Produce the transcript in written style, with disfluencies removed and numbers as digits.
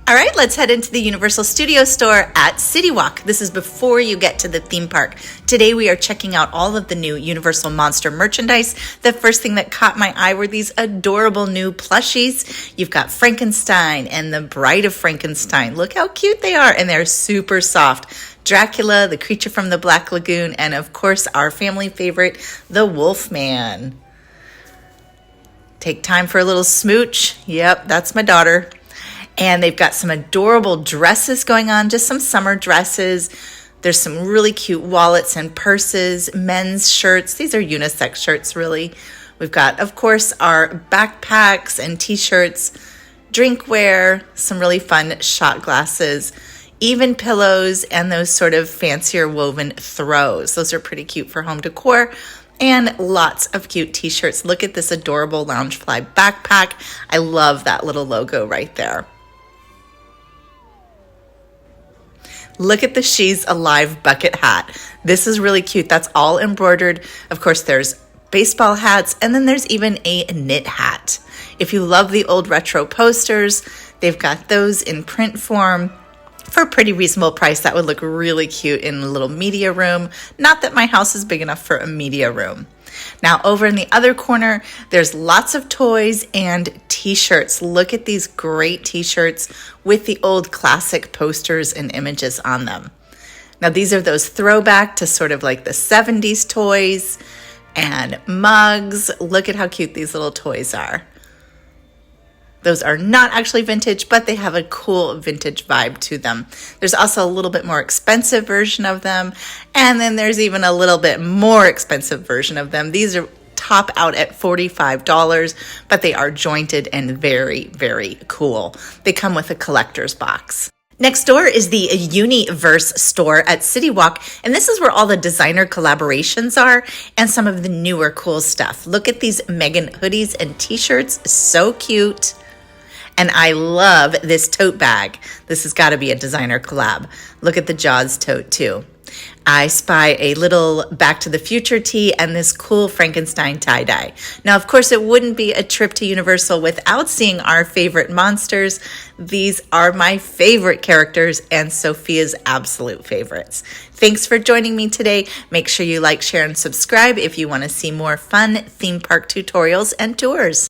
All right, let's head into the Universal Studio Store at City Walk. This is before you get to the theme park. Today we are checking out all of the new Universal Monster merchandise. The first thing that caught my eye were these adorable new plushies. You've got Frankenstein and the Bride of Frankenstein. Look how cute they are, and they're super soft. Dracula, the creature from the Black Lagoon, and of course our family favorite, the Wolfman. Take time for a little smooch. Yep, that's my daughter. And they've got some adorable dresses going on, just some summer dresses. There's some really cute wallets and purses, men's shirts. These are unisex shirts, really. We've got, of course, our backpacks and t-shirts, drinkware, some really fun shot glasses, even pillows, and those sort of fancier woven throws. Those are pretty cute for home decor. And lots of cute t-shirts. Look at this adorable Loungefly backpack. I love that little logo right there. Look at the She's Alive bucket hat. This is really cute. That's all embroidered. Of course, there's baseball hats, and then there's even a knit hat. If you love the old retro posters, they've got those in print form for a pretty reasonable price. That would look really cute in a little media room. Not that my house is big enough for a media room. Now over in the other corner, there's lots of toys and t-shirts. Look at these great t-shirts with the old classic posters and images on them. Now these are those throwback to sort of like the 70s toys and mugs. Look at how cute these little toys are. Those are not actually vintage, but they have a cool vintage vibe to them. There's also a little bit more expensive version of them, and then there's even a little bit more expensive version of them. These are top out at $45, but they are jointed and very, very cool. They come with a collector's box. Next door is the Universe store at City Walk, and this is where all the designer collaborations are and some of the newer cool stuff. Look at these Megan hoodies and t-shirts, so cute. And I love this tote bag. This has got to be a designer collab. Look at the Jaws tote too. I spy a little Back to the Future tee and this cool Frankenstein tie-dye. Now, of course, it wouldn't be a trip to Universal without seeing our favorite monsters. These are my favorite characters and Sophia's absolute favorites. Thanks for joining me today. Make sure you like, share, and subscribe if you want to see more fun theme park tutorials and tours.